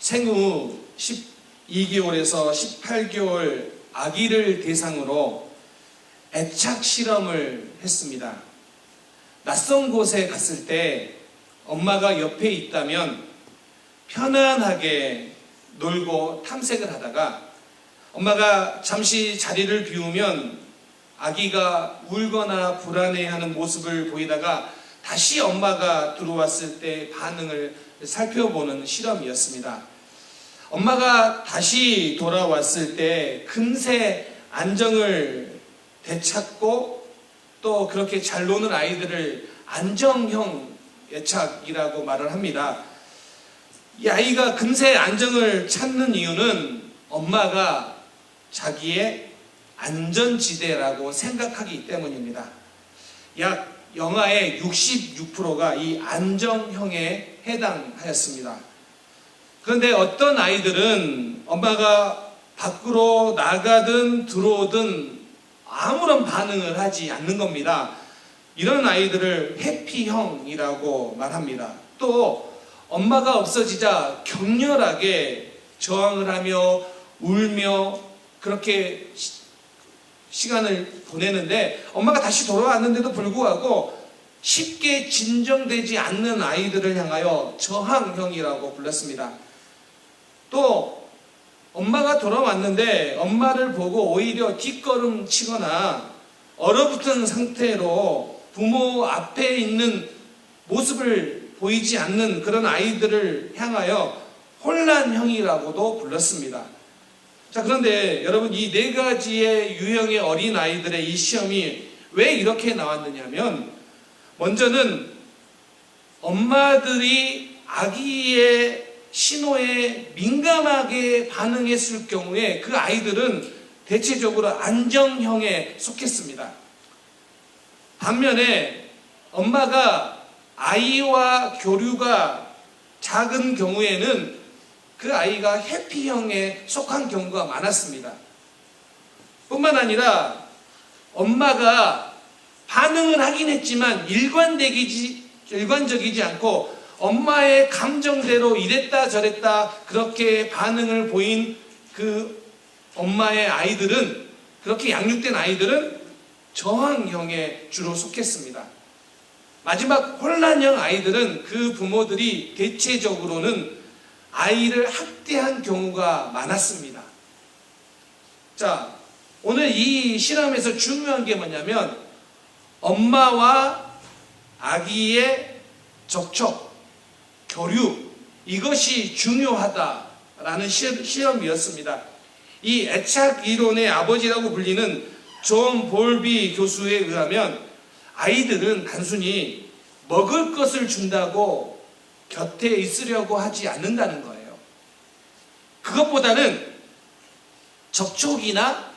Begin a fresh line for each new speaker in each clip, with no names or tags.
생후 12개월에서 18개월 아기를 대상으로 애착 실험을 했습니다. 낯선 곳에 갔을 때 엄마가 옆에 있다면 편안하게 놀고 탐색을 하다가 엄마가 잠시 자리를 비우면 아기가 울거나 불안해하는 모습을 보이다가 다시 엄마가 들어왔을 때 반응을 살펴보는 실험이었습니다. 엄마가 다시 돌아왔을 때 금세 안정을 되찾고 또 그렇게 잘 노는 아이들을 안정형 애착이라고 말을 합니다. 이 아이가 금세 안정을 찾는 이유는 엄마가 자기의 안전지대라고 생각하기 때문입니다. 약 영아의 66%가 이 안정형에 해당하였습니다. 그런데 어떤 아이들은 엄마가 밖으로 나가든 들어오든 아무런 반응을 하지 않는 겁니다. 이런 아이들을 해피형이라고 말합니다. 또 엄마가 없어지자 격렬하게 저항을 하며 울며 그렇게 시간을 보내는데 엄마가 다시 돌아왔는데도 불구하고 쉽게 진정되지 않는 아이들을 향하여 저항형이라고 불렀습니다. 또 엄마가 돌아왔는데 엄마를 보고 오히려 뒷걸음 치거나 얼어붙은 상태로 부모 앞에 있는 모습을 보이지 않는 그런 아이들을 향하여 혼란형이라고도 불렀습니다. 자, 그런데 여러분, 이 네 가지의 유형의 어린 아이들의 이 시험이 왜 이렇게 나왔느냐면, 먼저는 엄마들이 아기의 신호에 민감하게 반응했을 경우에 그 아이들은 대체적으로 안정형에 속했습니다. 반면에 엄마가 아이와 교류가 작은 경우에는 그 아이가 해피형에 속한 경우가 많았습니다. 뿐만 아니라 엄마가 반응을 하긴 했지만 일관적이지 않고 엄마의 감정대로 이랬다 저랬다 그렇게 반응을 보인 그 엄마의 아이들은, 그렇게 양육된 아이들은 저항형에 주로 속했습니다. 마지막 혼란형 아이들은 그 부모들이 대체적으로는 아이를 학대한 경우가 많았습니다. 자, 오늘 이 실험에서 중요한 게 뭐냐면 엄마와 아기의 접촉, 교류, 이것이 중요하다라는 시험이었습니다. 이 애착 이론의 아버지라고 불리는 존 볼비 교수에 의하면 아이들은 단순히 먹을 것을 준다고 곁에 있으려고 하지 않는다는 거예요. 그것보다는 접촉이나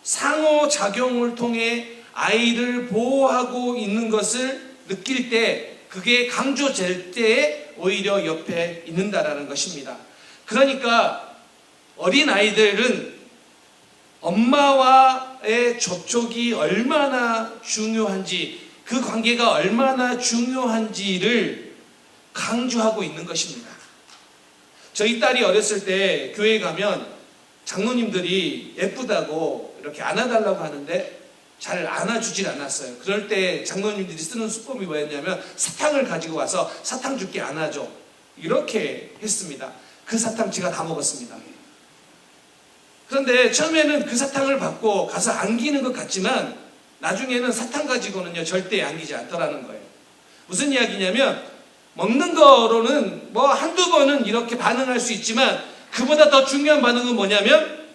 상호작용을 통해 아이를 보호하고 있는 것을 느낄 때, 그게 강조될 때에 오히려 옆에 있는다라는 것입니다. 그러니까 어린 아이들은 엄마와의 접촉이 얼마나 중요한지, 그 관계가 얼마나 중요한지를 강조하고 있는 것입니다. 저희 딸이 어렸을 때 교회에 가면 장로님들이 예쁘다고 이렇게 안아달라고 하는데 잘 안아주질 않았어요. 그럴 때 장로님들이 쓰는 수법이 뭐였냐면 사탕을 가지고 와서 사탕 줄게 안아줘, 이렇게 했습니다. 그 사탕 제가 다 먹었습니다. 그런데 처음에는 그 사탕을 받고 가서 안기는 것 같지만 나중에는 사탕 가지고는요 절대 안기지 않더라는 거예요. 무슨 이야기냐면 먹는 거로는 뭐 한두 번은 이렇게 반응할 수 있지만 그보다 더 중요한 반응은 뭐냐면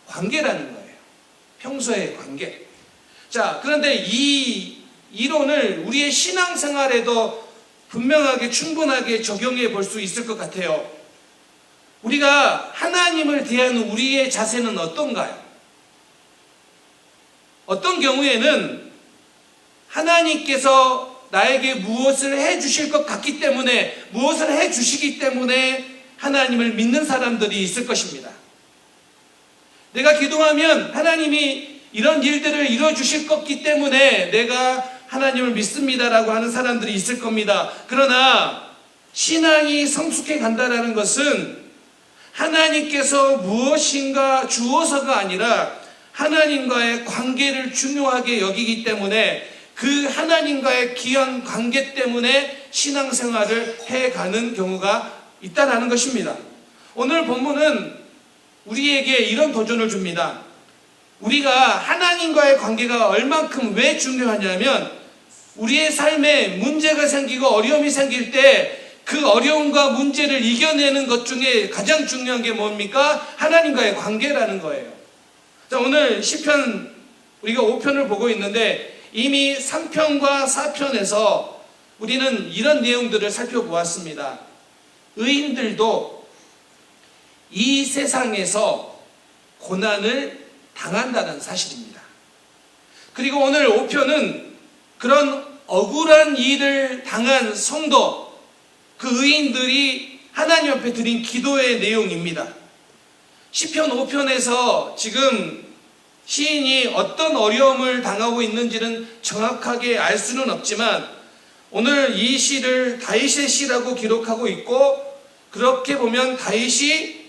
관계라는 거예요. 평소의 관계. 자, 그런데 이 이론을 우리의 신앙생활에도 분명하게 충분하게 적용해 볼 수 있을 것 같아요. 우리가 하나님을 대하는 우리의 자세는 어떤가요? 어떤 경우에는 하나님께서 나에게 무엇을 해 주실 것 같기 때문에, 무엇을 해 주시기 때문에 하나님을 믿는 사람들이 있을 것입니다. 내가 기도하면 하나님이 이런 일들을 이루어 주실 것이기 때문에 내가 하나님을 믿습니다라고 하는 사람들이 있을 겁니다. 그러나 신앙이 성숙해 간다는 것은 하나님께서 무엇인가 주어서가 아니라 하나님과의 관계를 중요하게 여기기 때문에 그 하나님과의 귀한 관계 때문에 신앙생활을 해가는 경우가 있다는 것입니다. 오늘 본문은 우리에게 이런 도전을 줍니다. 우리가 하나님과의 관계가 얼만큼 왜 중요하냐면 우리의 삶에 문제가 생기고 어려움이 생길 때 그 어려움과 문제를 이겨내는 것 중에 가장 중요한 게 뭡니까? 하나님과의 관계라는 거예요. 자, 오늘 시편 우리가 5편을 보고 있는데 이미 3편과 4편에서 우리는 이런 내용들을 살펴보았습니다. 의인들도 이 세상에서 고난을 당한다는 사실입니다. 그리고 오늘 5편은 그런 억울한 일을 당한 성도, 그 의인들이 하나님 앞에 드린 기도의 내용입니다. 시편 5편에서 지금 시인이 어떤 어려움을 당하고 있는지는 정확하게 알 수는 없지만 오늘 이 시를 다윗의 시라고 기록하고 있고 그렇게 보면 다윗이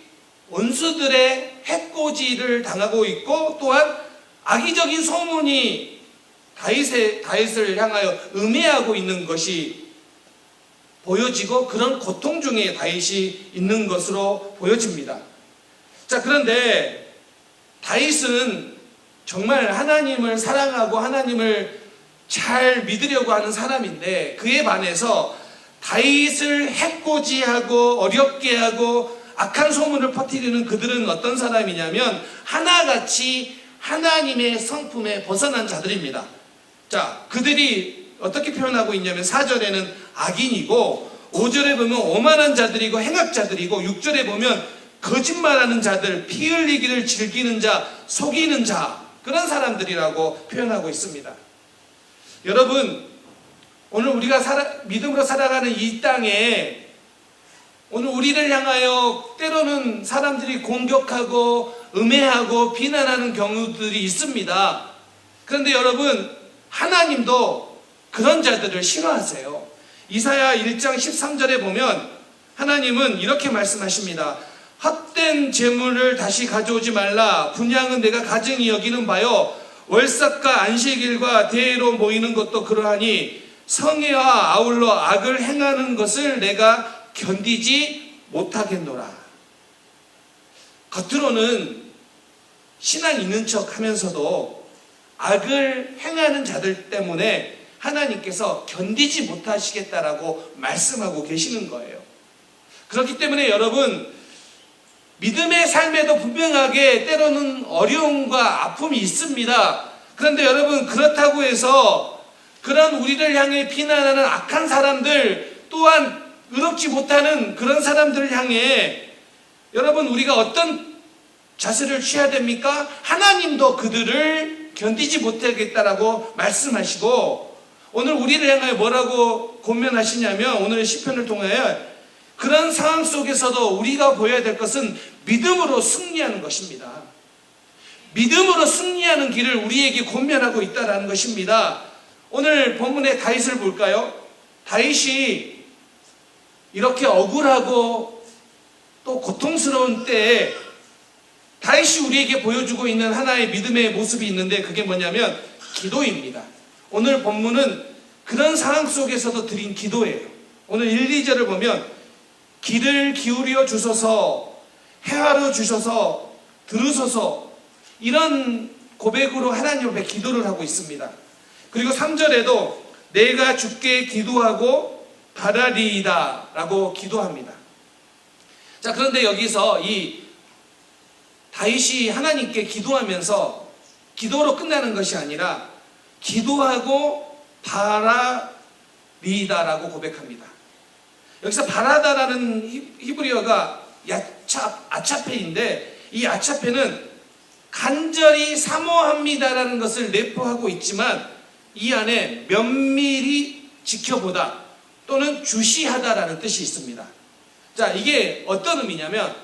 원수들의 해코지를 당하고 있고 또한 악의적인 소문이 다윗을 향하여 음해하고 있는 것이 보여지고 그런 고통 중에 다윗이 있는 것으로 보여집니다. 자, 그런데 다윗은 정말 하나님을 사랑하고 하나님을 잘 믿으려고 하는 사람인데 그에 반해서 다윗을 해코지하고 어렵게 하고 악한 소문을 퍼뜨리는 그들은 어떤 사람이냐면 하나같이 하나님의 성품에 벗어난 자들입니다. 자, 그들이 어떻게 표현하고 있냐면 4절에는 악인이고 5절에 보면 오만한 자들이고 행악자들이고 6절에 보면 거짓말하는 자들, 피 흘리기를 즐기는 자, 속이는 자, 그런 사람들이라고 표현하고 있습니다. 여러분, 오늘 우리가 믿음으로 살아가는 이 땅에 오늘 우리를 향하여 때로는 사람들이 공격하고 음해하고 비난하는 경우들이 있습니다. 그런데 여러분, 하나님도 그런 자들을 싫어하세요. 이사야 1장 13절에 보면 하나님은 이렇게 말씀하십니다. 헛된 재물을 다시 가져오지 말라. 분향은 내가 가증히 여기는 바요. 월삭과 안식일과 대회로 모이는 것도 그러하니 성회와 아울러 악을 행하는 것을 내가 견디지 못하겠노라. 겉으로는 신앙 있는 척 하면서도 악을 행하는 자들 때문에 하나님께서 견디지 못하시겠다라고 말씀하고 계시는 거예요. 그렇기 때문에 여러분, 믿음의 삶에도 분명하게 때로는 어려움과 아픔이 있습니다. 그런데 여러분, 그렇다고 해서 그런 우리를 향해 비난하는 악한 사람들 또한 의롭지 못하는 그런 사람들을 향해 여러분 우리가 어떤 자세를 취해야 됩니까? 하나님도 그들을 견디지 못하겠다라고 말씀하시고 오늘 우리를 향하여 뭐라고 권면하시냐면 오늘 시편을 통하여 그런 상황 속에서도 우리가 보여야 될 것은 믿음으로 승리하는 것입니다. 믿음으로 승리하는 길을 우리에게 권면하고 있다는 것입니다. 오늘 본문의 다윗을 볼까요? 다윗이 이렇게 억울하고 또 고통스러운 때에 다윗이 우리에게 보여주고 있는 하나의 믿음의 모습이 있는데 그게 뭐냐면 기도입니다. 오늘 본문은 그런 상황 속에서도 드린 기도예요. 오늘 1, 2절을 보면 귀를 기울여 주소서, 헤아려 주셔서 들으소서, 이런 고백으로 하나님 앞에 기도를 하고 있습니다. 그리고 3절에도 내가 주께 기도하고 바라리이다 라고 기도합니다. 자, 그런데 여기서 이 다윗이 하나님께 기도하면서 기도로 끝나는 것이 아니라 기도하고 바라리이다라고 고백합니다. 여기서 바라다라는 히브리어가 아차페인데 이 아차페는 간절히 사모합니다라는 것을 내포하고 있지만 이 안에 면밀히 지켜보다 또는 주시하다라는 뜻이 있습니다. 자, 이게 어떤 의미냐면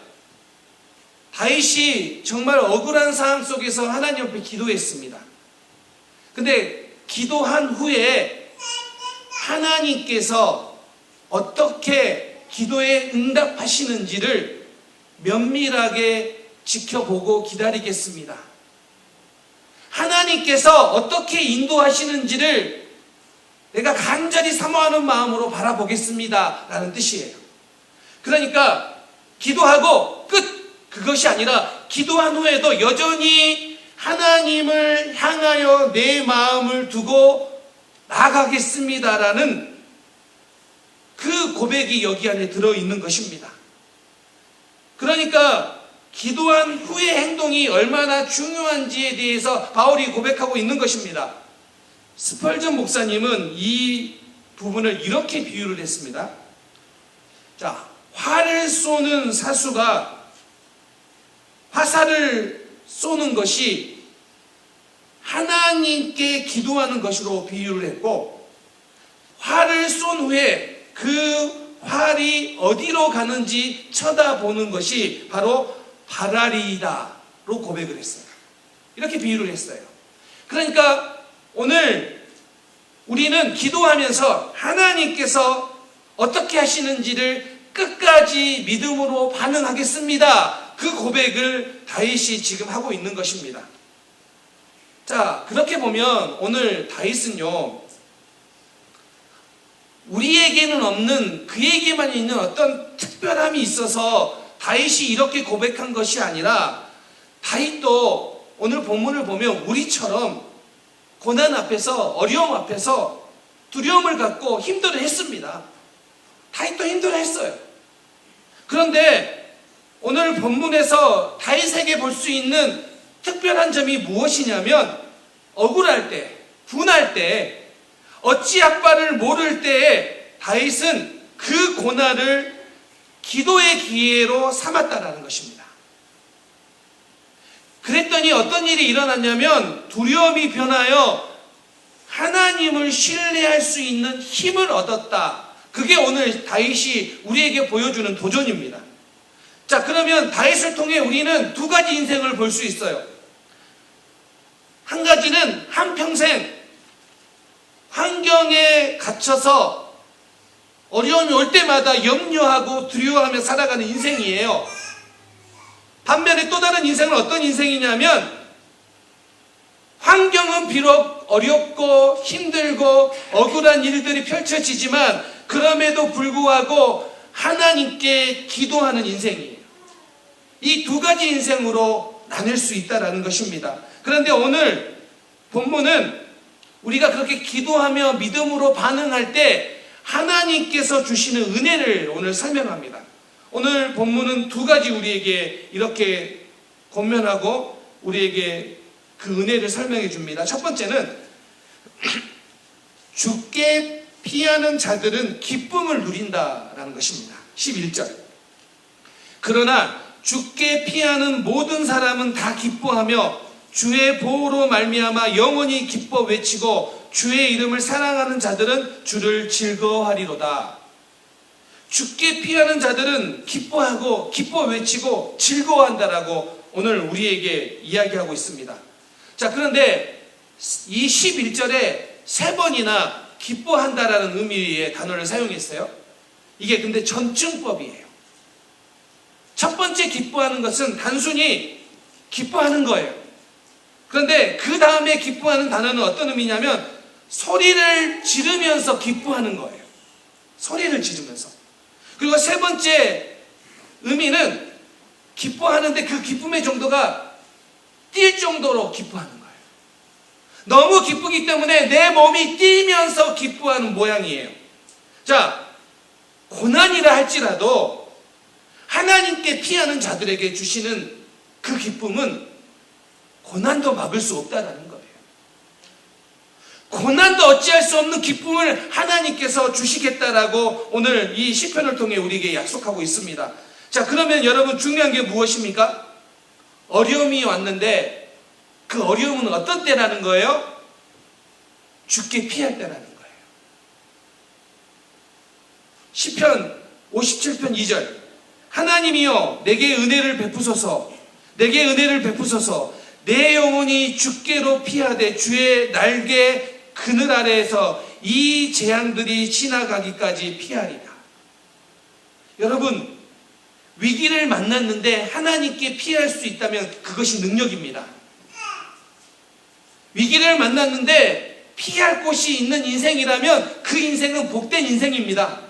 다윗이 정말 억울한 상황 속에서 하나님 앞에 기도했습니다. 근데 기도한 후에 하나님께서 어떻게 기도에 응답하시는지를 면밀하게 지켜보고 기다리겠습니다. 하나님께서 어떻게 인도하시는지를 내가 간절히 사모하는 마음으로 바라보겠습니다 라는 뜻이에요. 그러니까 기도하고 끝! 그것이 아니라 기도한 후에도 여전히 하나님을 향하여 내 마음을 두고 나아가겠습니다라는 그 고백이 여기 안에 들어있는 것입니다. 그러니까 기도한 후의 행동이 얼마나 중요한지에 대해서 바울이 고백하고 있는 것입니다. 스펄전 목사님은 이 부분을 이렇게 비유를 했습니다. 자, 활을 쏘는 사수가 화살을 쏘는 것이 하나님께 기도하는 것으로 비유를 했고, 활을 쏜 후에 그 활이 어디로 가는지 쳐다보는 것이 바로 바라리다로 고백을 했어요. 이렇게 비유를 했어요. 그러니까 오늘 우리는 기도하면서 하나님께서 어떻게 하시는지를 끝까지 믿음으로 반응하겠습니다. 그 고백을 다윗이 지금 하고 있는 것입니다. 자, 그렇게 보면 오늘 다윗은요, 우리에게는 없는 그에게만 있는 어떤 특별함이 있어서 다윗이 이렇게 고백한 것이 아니라, 다윗도 오늘 본문을 보면 우리처럼 고난 앞에서, 어려움 앞에서 두려움을 갖고 힘들어 했습니다. 다윗도 힘들어 했어요. 그런데 오늘 본문에서 다윗에게 볼 수 있는 특별한 점이 무엇이냐면, 억울할 때, 분할 때, 어찌할 바를 모를 때에 다윗은 그 고난을 기도의 기회로 삼았다라는 것입니다. 그랬더니 어떤 일이 일어났냐면, 두려움이 변하여 하나님을 신뢰할 수 있는 힘을 얻었다. 그게 오늘 다윗이 우리에게 보여주는 도전입니다. 자, 그러면 다윗을 통해 우리는 두 가지 인생을 볼 수 있어요. 한 가지는 한평생 환경에 갇혀서 어려움이 올 때마다 염려하고 두려워하며 살아가는 인생이에요. 반면에 또 다른 인생은 어떤 인생이냐면, 환경은 비록 어렵고 힘들고 억울한 일들이 펼쳐지지만 그럼에도 불구하고 하나님께 기도하는 인생이에요. 이 두 가지 인생으로 나눌 수 있다는 것입니다. 그런데 오늘 본문은 우리가 그렇게 기도하며 믿음으로 반응할 때 하나님께서 주시는 은혜를 오늘 설명합니다. 오늘 본문은 두 가지 우리에게 이렇게 권면하고 우리에게 그 은혜를 설명해 줍니다. 첫 번째는 죽게 피하는 자들은 기쁨을 누린다라는 것입니다. 11절. 그러나 죽게 피하는 모든 사람은 다 기뻐하며 주의 보호로 말미암아 영원히 기뻐 외치고 주의 이름을 사랑하는 자들은 주를 즐거워하리로다. 죽게 피하는 자들은 기뻐하고 기뻐 외치고 즐거워한다라고 오늘 우리에게 이야기하고 있습니다. 자, 그런데 이 11절에 세 번이나 기뻐한다라는 의미의 단어를 사용했어요. 이게 근데 전증법이에요. 첫 번째 기뻐하는 것은 단순히 기뻐하는 거예요. 그런데 그 다음에 기뻐하는 단어는 어떤 의미냐면 소리를 지르면서 기뻐하는 거예요. 소리를 지르면서. 그리고 세 번째 의미는 기뻐하는데 그 기쁨의 정도가 뛸 정도로 기뻐하는 거예요. 너무 기쁘기 때문에 내 몸이 뛰면서 기뻐하는 모양이에요. 자, 고난이라 할지라도 하나님께 피하는 자들에게 주시는 그 기쁨은 고난도 막을 수 없다라는 거예요. 고난도 어찌할 수 없는 기쁨을 하나님께서 주시겠다라고 오늘 이 시편을 통해 우리에게 약속하고 있습니다. 자, 그러면 여러분 중요한 게 무엇입니까? 어려움이 왔는데 그 어려움은 어떤 때라는 거예요? 죽게 피할 때라는 거예요. 시편 57편 2절. 하나님이여 내게 은혜를 베푸소서. 내게 은혜를 베푸소서. 내 영혼이 죽게로 피하되 주의 날개 그늘 아래에서 이 재앙들이 지나가기까지 피하리라. 여러분, 위기를 만났는데 하나님께 피할 수 있다면 그것이 능력입니다. 위기를 만났는데 피할 곳이 있는 인생이라면 그 인생은 복된 인생입니다.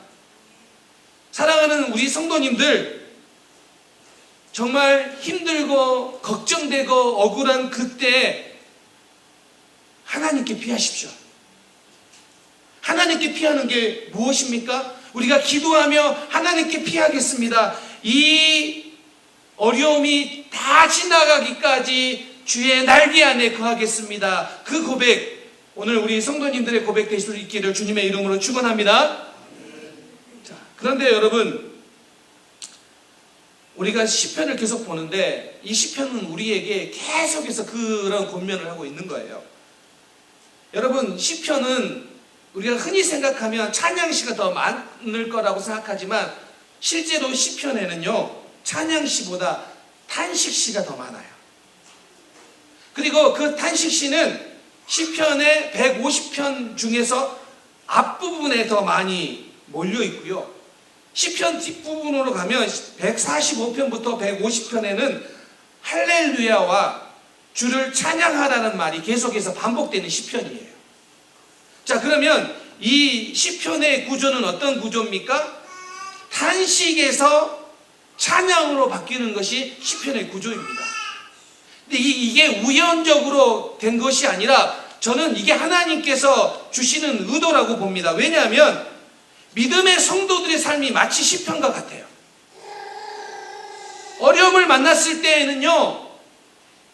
사랑하는 우리 성도님들, 정말 힘들고 걱정되고 억울한 그때 하나님께 피하십시오. 하나님께 피하는 게 무엇입니까? 우리가 기도하며 하나님께 피하겠습니다. 이 어려움이 다 지나가기까지 주의 날개 안에 거하겠습니다. 그 고백, 오늘 우리 성도님들의 고백 될 수 있기를 주님의 이름으로 축원합니다. 자, 그런데 여러분, 우리가 시편을 계속 보는데 이 시편은 우리에게 계속해서 그런 권면을 하고 있는 거예요. 여러분, 시편은 우리가 흔히 생각하면 찬양시가 더 많을 거라고 생각하지만 실제로 시편에는요, 찬양시보다 탄식시가 더 많아요. 그리고 그 탄식시는 시편의 150편 중에서 앞부분에 더 많이 몰려 있고요. 시편 뒷부분으로 가면 145편부터 150편에는 할렐루야와 주를 찬양하라는 말이 계속해서 반복되는 시편이에요. 자, 그러면 이 시편의 구조는 어떤 구조입니까? 탄식에서 찬양으로 바뀌는 것이 시편의 구조입니다. 근데 이게 우연적으로 된 것이 아니라 저는 이게 하나님께서 주시는 의도라고 봅니다. 왜냐하면 믿음의 성도들의 삶이 마치 시편과 같아요. 어려움을 만났을 때에는요,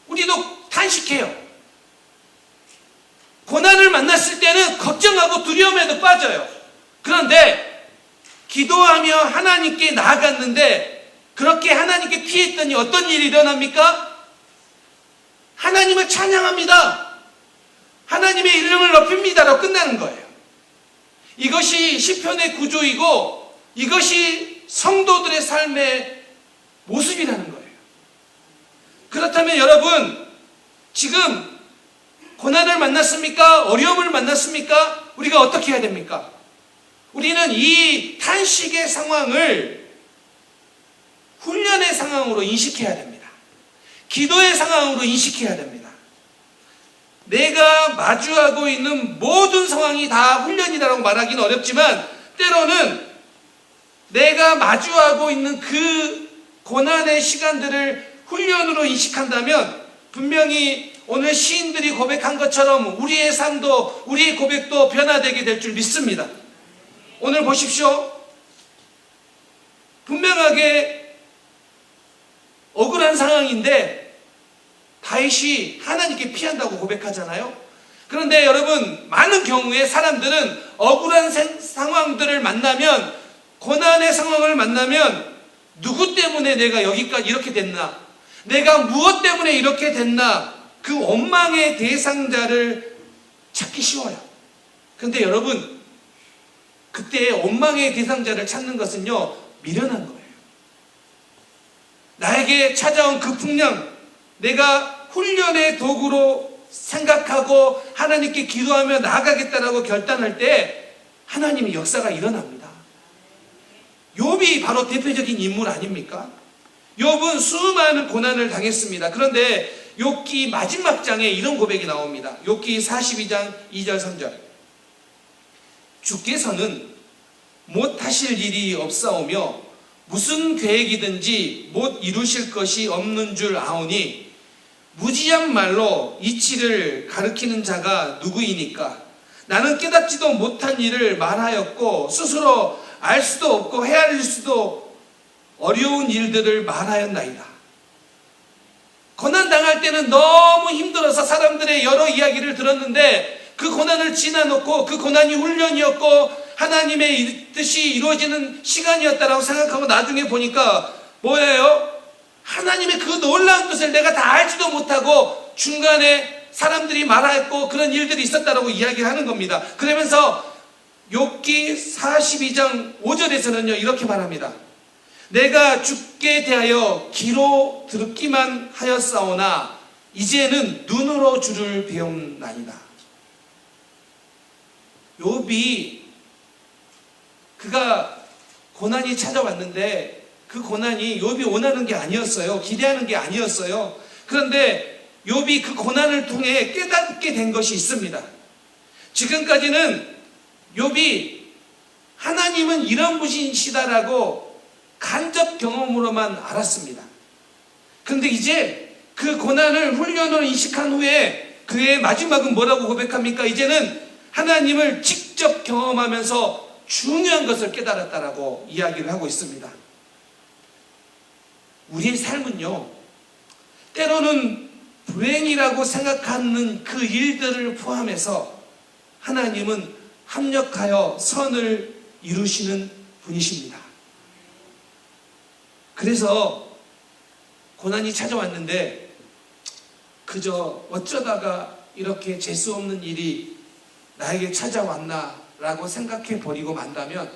우리도 탄식해요. 고난을 만났을 때는 걱정하고 두려움에도 빠져요. 그런데 기도하며 하나님께 나아갔는데 그렇게 하나님께 피했더니 어떤 일이 일어납니까? 하나님을 찬양합니다. 하나님의 이름을 높입니다라고 끝나는 거예요. 이것이 시편의 구조이고 이것이 성도들의 삶의 모습이라는 거예요. 그렇다면 여러분, 지금 고난을 만났습니까? 어려움을 만났습니까? 우리가 어떻게 해야 됩니까? 우리는 이 탄식의 상황을 훈련의 상황으로 인식해야 됩니다. 기도의 상황으로 인식해야 됩니다. 내가 마주하고 있는 모든 상황이 다 훈련이라고 말하기는 어렵지만 때로는 내가 마주하고 있는 그 고난의 시간들을 훈련으로 인식한다면 분명히 오늘 시인들이 고백한 것처럼 우리의 삶도 우리의 고백도 변화되게 될 줄 믿습니다. 오늘 보십시오. 분명하게 억울한 상황인데 다윗이 하나님께 피한다고 고백하잖아요. 그런데 여러분, 많은 경우에 사람들은 억울한 상황들을 만나면, 고난의 상황을 만나면 누구 때문에 내가 여기까지 이렇게 됐나, 내가 무엇 때문에 이렇게 됐나, 그 원망의 대상자를 찾기 쉬워요. 그런데 여러분, 그때 원망의 대상자를 찾는 것은요, 미련한 거예요. 나에게 찾아온 그 풍랑, 내가 훈련의 도구로 생각하고 하나님께 기도하며 나아가겠다라고 결단할 때 하나님의 역사가 일어납니다. 욥이 바로 대표적인 인물 아닙니까? 욥은 수많은 고난을 당했습니다. 그런데 욥기 마지막 장에 이런 고백이 나옵니다. 욥기 42장 2절 3절. 주께서는 못하실 일이 없사오며 무슨 계획이든지 못 이루실 것이 없는 줄 아오니 무지한 말로 이치를 가리키는 자가 누구이니까? 나는 깨닫지도 못한 일을 말하였고 스스로 알 수도 없고 헤아릴 수도 어려운 일들을 말하였나이다. 고난당할 때는 너무 힘들어서 사람들의 여러 이야기를 들었는데 그 고난을 지나놓고 그 고난이 훈련이었고 하나님의 뜻이 이루어지는 시간이었다라고 생각하고 나중에 보니까 뭐예요? 하나님의 그 놀라운 뜻을 내가 다 알지도 못하고 중간에 사람들이 말했고 그런 일들이 있었다라고 이야기하는 겁니다. 그러면서 욥기 42장 5절에서는요 이렇게 말합니다. 내가 주께 대하여 귀로 듣기만 하였사오나 이제는 눈으로 주를 배움나이다. 욥이 그가 고난이 찾아왔는데 그 고난이 욥이 원하는 게 아니었어요. 기대하는 게 아니었어요. 그런데 욥이 그 고난을 통해 깨닫게 된 것이 있습니다. 지금까지는 욥이 하나님은 이런 분이시다라고 간접 경험으로만 알았습니다. 그런데 이제 그 고난을 훈련으로 인식한 후에 그의 마지막은 뭐라고 고백합니까? 이제는 하나님을 직접 경험하면서 중요한 것을 깨달았다라고 이야기를 하고 있습니다. 우리의 삶은요, 때로는 불행이라고 생각하는 그 일들을 포함해서 하나님은 합력하여 선을 이루시는 분이십니다. 그래서 고난이 찾아왔는데 그저 어쩌다가 이렇게 재수 없는 일이 나에게 찾아왔나라고 생각해 버리고 만다면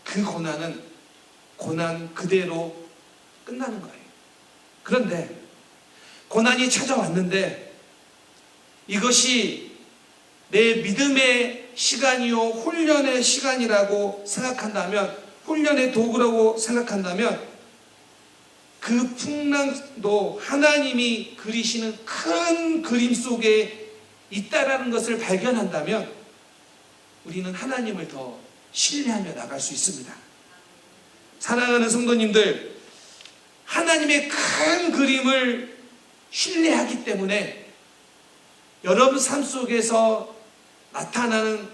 그 고난은 고난 그대로 끝나는 거예요. 그런데 고난이 찾아왔는데 이것이 내 믿음의 시간이요 훈련의 시간이라고 생각한다면, 훈련의 도구라고 생각한다면 그 풍랑도 하나님이 그리시는 큰 그림 속에 있다라는 것을 발견한다면 우리는 하나님을 더 신뢰하며 나갈 수 있습니다. 사랑하는 성도님들, 하나님의 큰 그림을 신뢰하기 때문에 여러분 삶 속에서 나타나는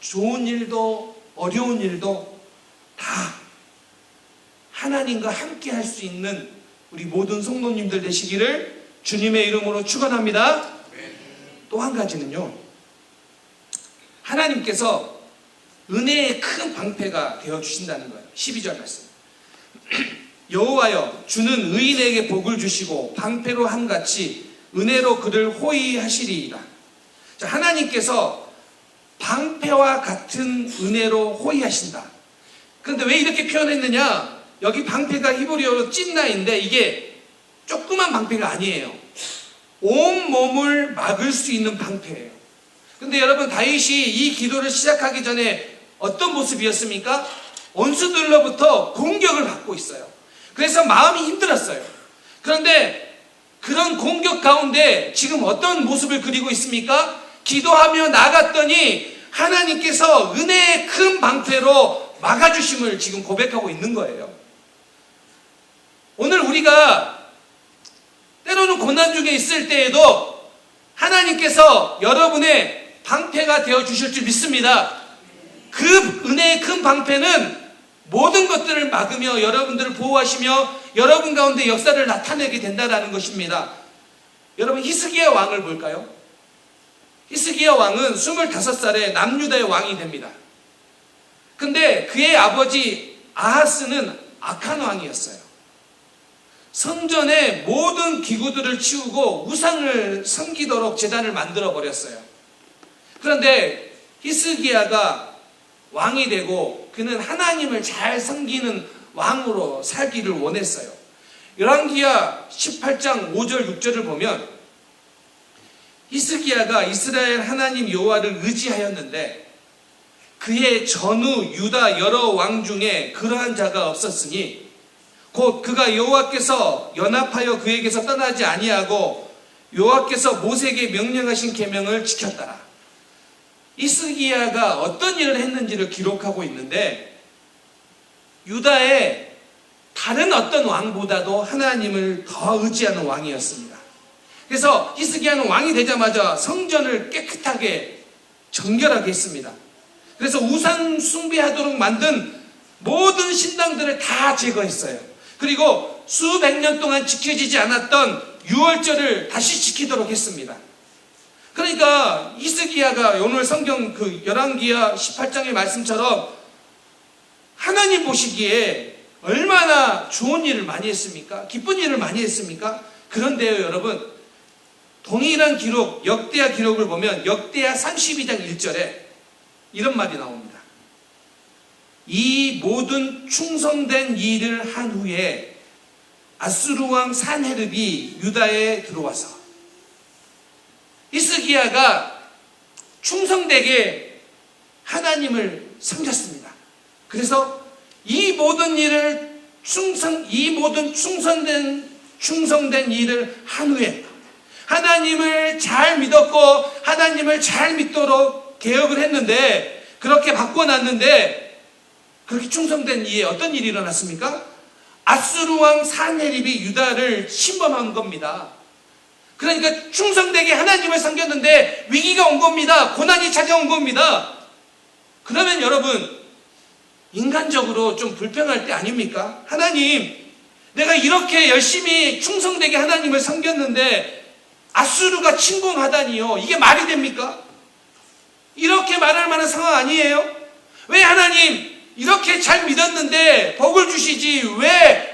좋은 일도 어려운 일도 다 하나님과 함께 할 수 있는 우리 모든 성도님들 되시기를 주님의 이름으로 축원합니다. 또 한 가지는요, 하나님께서 은혜의 큰 방패가 되어주신다는 거예요. 12절 말씀. 여호와여, 주는 의인에게 복을 주시고 방패로 함같이 은혜로 그를 호위하시리이다. 자, 하나님께서 방패와 같은 은혜로 호위하신다. 그런데 왜 이렇게 표현했느냐? 여기 방패가 히브리어로 찐나인데 이게 조그만 방패가 아니에요. 온 몸을 막을 수 있는 방패예요. 근데 여러분, 다윗이 이 기도를 시작하기 전에 어떤 모습이었습니까? 원수들로부터 공격을 받고 있어요. 그래서 마음이 힘들었어요. 그런데 그런 공격 가운데 지금 어떤 모습을 그리고 있습니까? 기도하며 나갔더니 하나님께서 은혜의 큰 방패로 막아주심을 지금 고백하고 있는 거예요. 오늘 우리가 때로는 고난 중에 있을 때에도 하나님께서 여러분의 방패가 되어주실 줄 믿습니다. 그 은혜의 큰 방패는 모든 것들을 막으며 여러분들을 보호하시며 여러분 가운데 역사를 나타내게 된다는 것입니다. 여러분, 히스기야 왕을 볼까요? 히스기야 왕은 25살에 남유다의 왕이 됩니다. 근데 그의 아버지 아하스는 악한 왕이었어요. 성전의 모든 기구들을 치우고 우상을 섬기도록 제단을 만들어 버렸어요. 그런데 히스기야가 왕이 되고 그는 하나님을 잘 섬기는 왕으로 살기를 원했어요. 열왕기하 18장 5절 6절을 보면 히스기야가 이스라엘 하나님 여호와를 의지하였는데 그의 전후 유다 여러 왕 중에 그러한 자가 없었으니 곧 그가 여호와께서 연합하여 그에게서 떠나지 아니하고 여호와께서 모세에게 명령하신 계명을 지켰더라. 히스기야가 어떤 일을 했는지를 기록하고 있는데 유다의 다른 어떤 왕보다도 하나님을 더 의지하는 왕이었습니다. 그래서 히스기야는 왕이 되자마자 성전을 깨끗하게 정결하게 했습니다. 그래서 우상 숭배하도록 만든 모든 신당들을 다 제거했어요. 그리고 수백 년 동안 지켜지지 않았던 유월절을 다시 지키도록 했습니다. 그러니까 히스기야가 오늘 성경 그 열왕기하 18장의 말씀처럼 하나님 보시기에 얼마나 좋은 일을 많이 했습니까? 기쁜 일을 많이 했습니까? 그런데요, 여러분, 동일한 기록, 역대하 기록을 보면 역대하 32장 1절에 이런 말이 나옵니다. 이 모든 충성된 일을 한 후에 아수르 왕 산헤립이 유다에 들어와서 히스기야가 충성되게 하나님을 섬겼습니다. 그래서 이 모든 일을 이 모든 충성된 일을 한 후에 하나님을 잘 믿었고 하나님을 잘 믿도록 개혁을 했는데, 그렇게 바꿔놨는데, 그렇게 충성된 이에 어떤 일이 일어났습니까? 아수르 왕 사네립이 유다를 침범한 겁니다. 그러니까 충성되게 하나님을 섬겼는데 위기가 온 겁니다. 고난이 찾아온 겁니다. 그러면 여러분, 인간적으로 좀 불평할 때 아닙니까? 하나님, 내가 이렇게 열심히 충성되게 하나님을 섬겼는데 아수르가 침공하다니요, 이게 말이 됩니까? 이렇게 말할 만한 상황 아니에요? 왜 하나님 이렇게 잘 믿었는데 복을 주시지 왜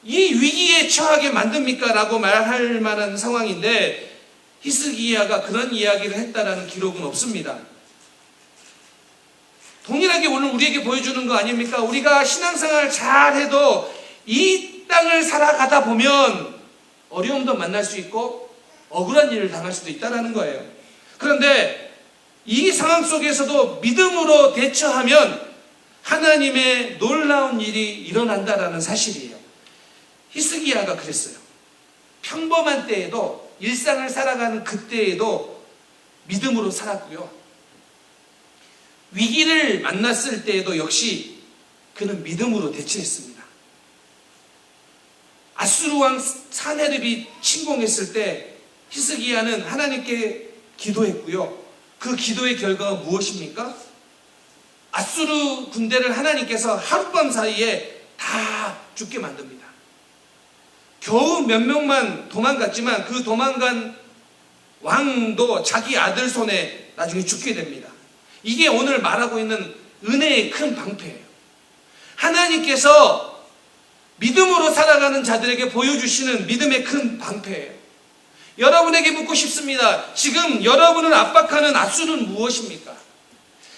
이 위기에 처하게 만듭니까? 라고 말할 만한 상황인데, 히스기야가 그런 이야기를 했다라는 기록은 없습니다. 동일하게 오늘 우리에게 보여주는 거 아닙니까? 우리가 신앙생활을 잘해도 이 땅을 살아가다 보면 어려움도 만날 수 있고 억울한 일을 당할 수도 있다는 거예요. 그런데 이 상황 속에서도 믿음으로 대처하면 하나님의 놀라운 일이 일어난다라는 사실이에요. 히스기야가 그랬어요. 평범한 때에도, 일상을 살아가는 그때에도 믿음으로 살았고요. 위기를 만났을 때에도 역시 그는 믿음으로 대처했습니다. 아수르 왕 사네립이 침공했을 때 히스기야는 하나님께 기도했고요. 그 기도의 결과가 무엇입니까? 아수르 군대를 하나님께서 하룻밤 사이에 다 죽게 만듭니다. 겨우 몇 명만 도망갔지만 그 도망간 왕도 자기 아들 손에 나중에 죽게 됩니다. 이게 오늘 말하고 있는 은혜의 큰 방패예요. 하나님께서 믿음으로 살아가는 자들에게 보여주시는 믿음의 큰 방패예요. 여러분에게 묻고 싶습니다. 지금 여러분을 압박하는 아수르는 무엇입니까?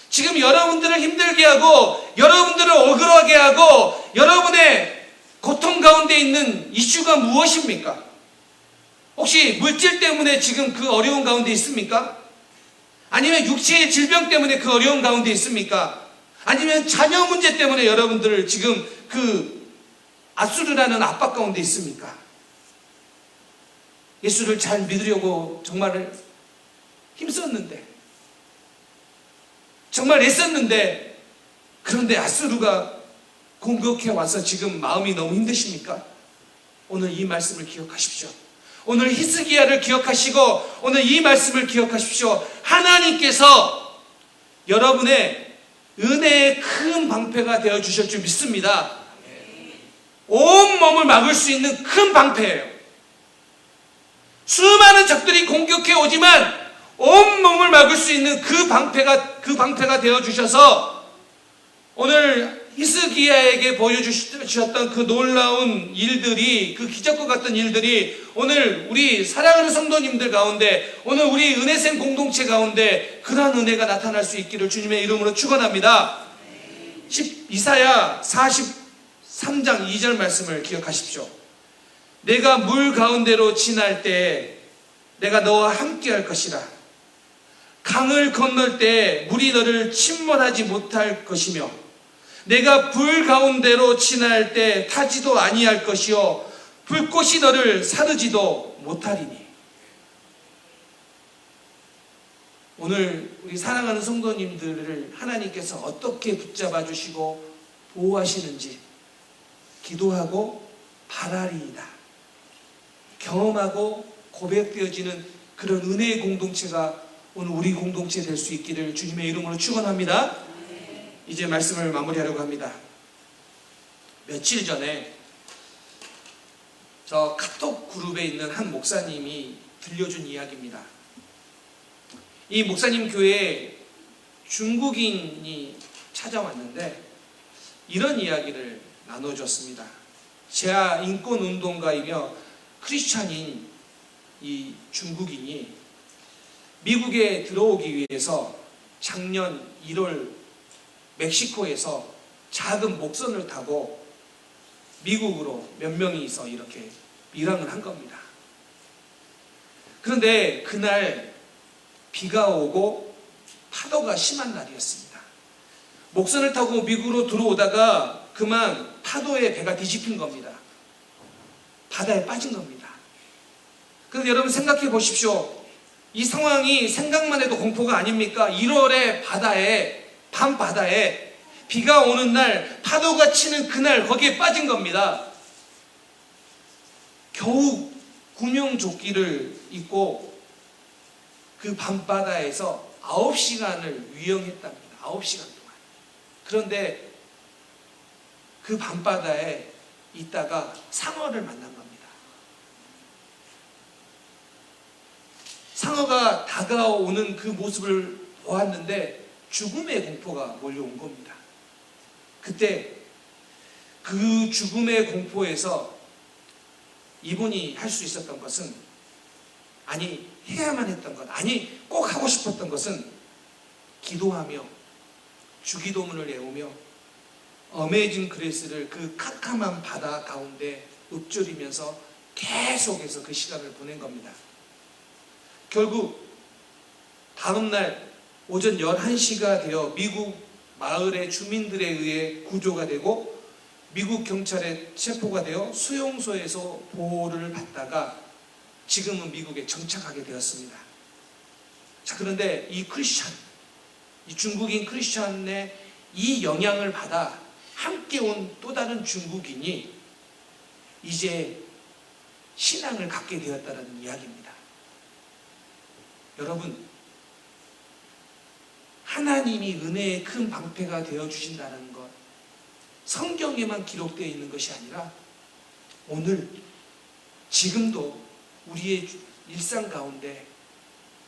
지금 여러분들을 힘들게 하고 여러분들을 억울하게 하고 여러분의 고통 가운데 있는 이슈가 무엇입니까? 혹시 물질 때문에 지금 그 어려운 가운데 있습니까? 아니면 육체의 질병 때문에 그 어려운 가운데 있습니까? 아니면 자녀 문제 때문에 여러분들을 지금 그 아수르라는 압박 가운데 있습니까? 예수를 잘 믿으려고 정말 힘썼는데, 정말 애썼는데, 그런데 아수르가 공격해 와서 지금 마음이 너무 힘드십니까? 오늘 이 말씀을 기억하십시오. 오늘 히스기야를 기억하시고 오늘 이 말씀을 기억하십시오. 하나님께서 여러분의 은혜의 큰 방패가 되어 주실 줄 믿습니다. 온 몸을 막을 수 있는 큰 방패예요. 수많은 적들이 공격해 오지만 온 몸을 막을 수 있는 그 방패가 되어 주셔서 오늘 히스기야에게 보여주셨던 그 놀라운 일들이, 그 기적과 같은 일들이 오늘 우리 사랑하는 성도님들 가운데, 오늘 우리 은혜생 공동체 가운데 그러한 은혜가 나타날 수 있기를 주님의 이름으로 축원합니다. 이사야 43장 2절 말씀을 기억하십시오. 내가 물 가운데로 지날 때 내가 너와 함께 할 것이라. 강을 건널 때 물이 너를 침몰하지 못할 것이며 내가 불 가운데로 지날 때 타지도 아니할 것이요 불꽃이 너를 사르지도 못하리니. 오늘 우리 사랑하는 성도님들을 하나님께서 어떻게 붙잡아 주시고 보호하시는지 기도하고 바라리이다. 경험하고 고백되어지는 그런 은혜의 공동체가 오늘 우리 공동체 될 수 있기를 주님의 이름으로 축원합니다. 이제 말씀을 마무리하려고 합니다. 며칠 전에 저 카톡 그룹에 있는 한 목사님이 들려준 이야기입니다. 이 목사님 교회에 중국인이 찾아왔는데 이런 이야기를 나눠줬습니다. 제아 인권운동가이며 크리스찬인 이 중국인이 미국에 들어오기 위해서 작년 1월 멕시코에서 작은 목선을 타고 미국으로 몇 명이서 이렇게 밀항을 한 겁니다. 그런데 그날 비가 오고 파도가 심한 날이었습니다. 목선을 타고 미국으로 들어오다가 그만 파도에 배가 뒤집힌 겁니다. 바다에 빠진 겁니다. 그래서 여러분 생각해 보십시오. 이 상황이 생각만 해도 공포가 아닙니까? 1월에 바다에, 밤바다에 비가 오는 날, 파도가 치는 그날 거기에 빠진 겁니다. 겨우 구명조끼를 입고 그 밤바다에서 9시간을 유영했답니다. 9시간 동안. 그런데 그 밤바다에 있다가 상어를 만난 겁니다. 상어가 다가오는 그 모습을 보았는데 죽음의 공포가 몰려온 겁니다. 그때 그 죽음의 공포에서 이분이 할 수 있었던 것은, 아니 해야만 했던 것, 아니 꼭 하고 싶었던 것은 기도하며 주기도문을 외우며 어메이징 그레이스를 그 캄캄한 바다 가운데 읊조리면서 계속해서 그 시간을 보낸 겁니다. 결국 다음날 오전 11시가 되어 미국 마을의 주민들에 의해 구조가 되고 미국 경찰의 체포가 되어 수용소에서 보호를 받다가 지금은 미국에 정착하게 되었습니다. 자, 그런데 이 크리스찬, 이 중국인 크리스찬의 이 영향을 받아 함께 온 또 다른 중국인이 이제 신앙을 갖게 되었다는 이야기입니다. 여러분, 하나님이 은혜의 큰 방패가 되어주신다는 것, 성경에만 기록되어 있는 것이 아니라 오늘 지금도 우리의 일상 가운데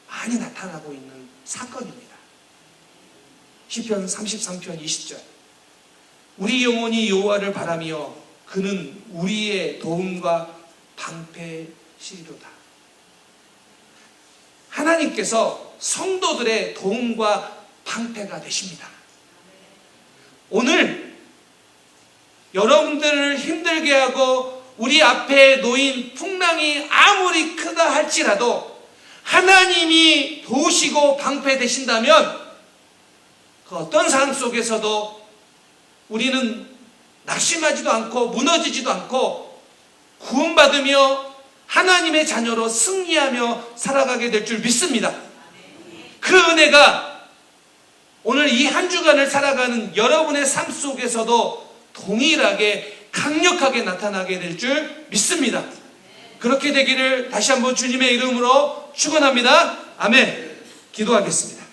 많이 나타나고 있는 사건입니다. 시편 33편 20절, 우리 영혼이 여호와를 바라며 그는 우리의 도움과 방패시리로다. 하나님께서 성도들의 도움과 방패가 되십니다. 오늘 여러분들을 힘들게 하고 우리 앞에 놓인 풍랑이 아무리 크다 할지라도 하나님이 도우시고 방패 되신다면 그 어떤 상황 속에서도 우리는 낙심하지도 않고 무너지지도 않고 구원받으며 하나님의 자녀로 승리하며 살아가게 될 줄 믿습니다. 그 은혜가 오늘 이 한 주간을 살아가는 여러분의 삶 속에서도 동일하게 강력하게 나타나게 될 줄 믿습니다. 그렇게 되기를 다시 한번 주님의 이름으로 축원합니다. 아멘. 기도하겠습니다.